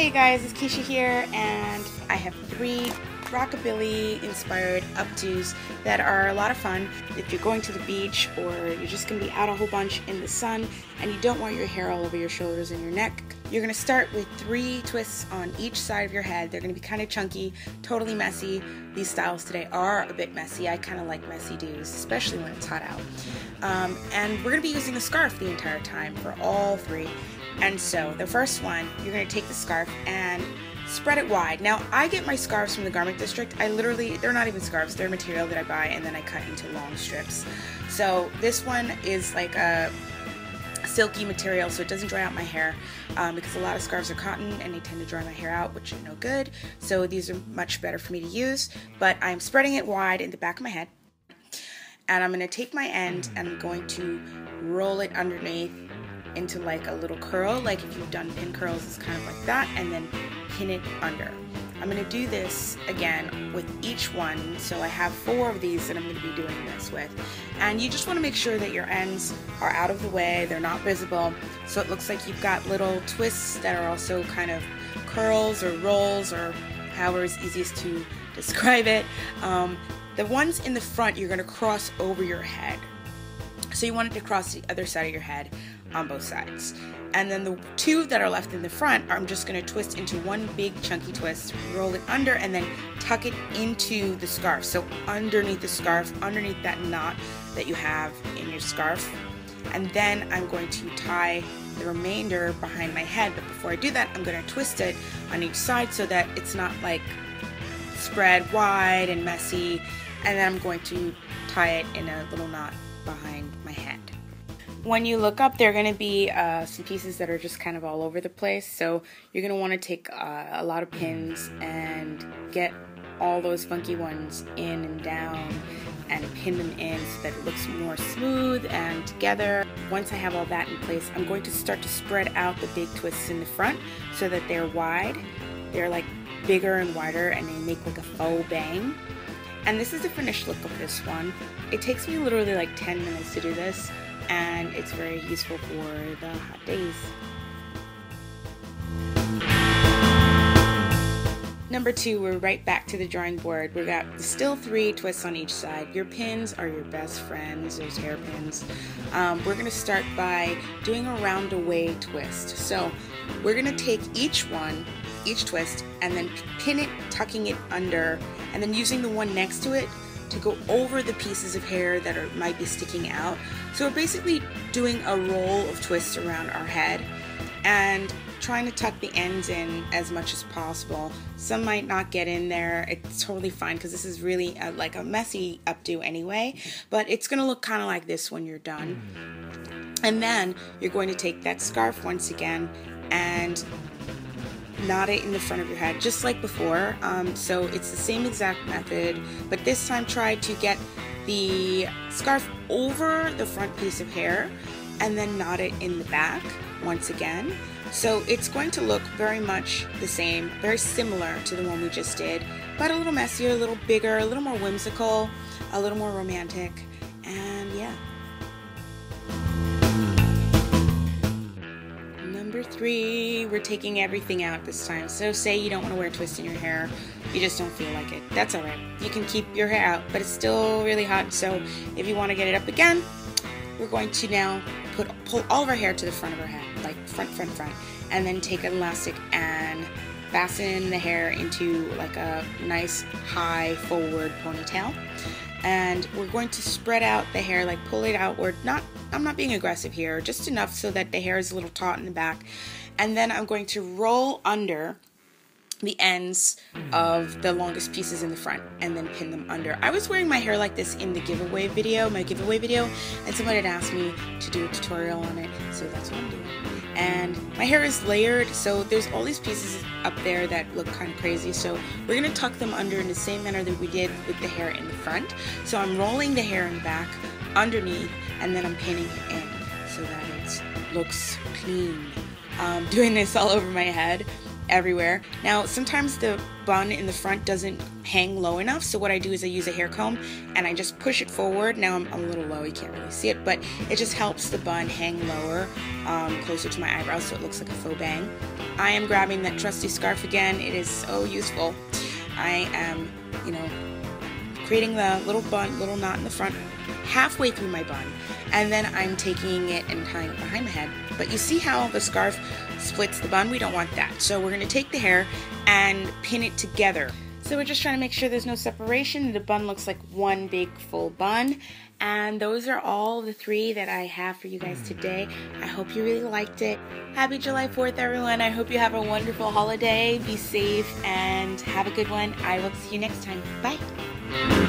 Hey guys, it's Keisha here, and I have 3 Rockabilly inspired updos that are a lot of fun if you're going to the beach or you're just going to be out a whole bunch in the sun and you don't want your hair all over your shoulders and your neck. You're going to start with 3 twists on each side of your head. They're going to be kind of chunky, totally messy. These styles today are a bit messy. I kind of like messy do's, especially when it's hot out. And we're going to be using a scarf the entire time for all 3. And so the first one, you're going to take the scarf and spread it wide. Now, I get my scarves from the garment district. They're not even scarves, they're material that I buy and then I cut into long strips. So this one is like a silky material, so it doesn't dry out my hair because a lot of scarves are cotton and they tend to dry my hair out, which is no good. So these are much better for me to use, but I'm spreading it wide in the back of my head. And I'm going to take my end and I'm going to roll it underneath into like a little curl, like if you've done pin curls, it's kind of like that, and then pin it under. I'm going to do this again with each one, so I have 4 of these that I'm going to be doing this with. And you just want to make sure that your ends are out of the way, they're not visible, so it looks like you've got little twists that are also kind of curls or rolls or however is easiest to describe it. The ones in the front you're going to cross over your head. So you want it to cross the other side of your head on both sides. And then the 2 that are left in the front, I'm just going to twist into one big chunky twist, roll it under, and then tuck it into the scarf. So underneath the scarf, underneath that knot that you have in your scarf. And then I'm going to tie the remainder behind my head. But before I do that, I'm going to twist it on each side so that it's not like spread wide and messy. And then I'm going to tie it in a little knot behind my head. When you look up, there are going to be some pieces that are just kind of all over the place, so you're going to want to take a lot of pins and get all those funky ones in and down and pin them in so that it looks more smooth and together. Once I have all that in place, I'm going to start to spread out the big twists in the front so that they're wide. They're like bigger and wider and they make like a faux bang. And this is the finished look of this one. It takes me literally like 10 minutes to do this, and it's very useful for the hot days. Number 2, we're right back to the drawing board. We've got still 3 twists on each side. Your pins are your best friends, those hairpins. We're going to start by doing a round-away twist. So we're going to take each twist, and then pin it, tucking it under, and then using the one next to it to go over the pieces of hair that might be sticking out. So we're basically doing a roll of twists around our head and trying to tuck the ends in as much as possible. Some might not get in there. It's totally fine because this is really like a messy updo anyway, but it's going to look kind of like this when you're done. And then you're going to take that scarf once again and knot it in the front of your head just like before. So it's the same exact method, but this time try to get the scarf over the front piece of hair and then knot it in the back once again. So it's going to look very much the same, very similar to the one we just did, but a little messier, a little bigger, a little more whimsical, a little more romantic, and yeah. Number 3, we're taking everything out this time. So say you don't want to wear twists in your hair, you just don't feel like it. That's alright. You can keep your hair out, but it's still really hot, so if you want to get it up again, we're going to now pull all of our hair to the front of our head, like front, and then take an elastic and fasten the hair into like a nice high forward ponytail. And we're going to spread out the hair, like pull it outward. I'm not being aggressive here, just enough so that the hair is a little taut in the back. And then I'm going to roll under the ends of the longest pieces in the front and then pin them under. I was wearing my hair like this in the giveaway video, and someone had asked me to do a tutorial on it, so that's what I'm doing. And my hair is layered, so there's all these pieces up there that look kind of crazy, so we're going to tuck them under in the same manner that we did with the hair in the front. So I'm rolling the hair in the back underneath, and then I'm pinning it in so that it looks clean. Doing this all over my head, everywhere. Now, sometimes the bun in the front doesn't hang low enough, so what I do is I use a hair comb and I just push it forward. Now I'm a little low, you can't really see it, but it just helps the bun hang lower, closer to my eyebrows, so it looks like a faux bang. I am grabbing that trusty scarf again. It is so useful. I am, you know, creating the little knot in the front halfway through my bun, and then I'm taking it and tying it behind my head. But you see how the scarf splits the bun? We don't want that. So we're going to take the hair and pin it together. So we're just trying to make sure there's no separation. The bun looks like one big full bun. And those are all the 3 that I have for you guys today. I hope you really liked it. Happy July 4th, everyone. I hope you have a wonderful holiday. Be safe and have a good one. I will see you next time. Bye.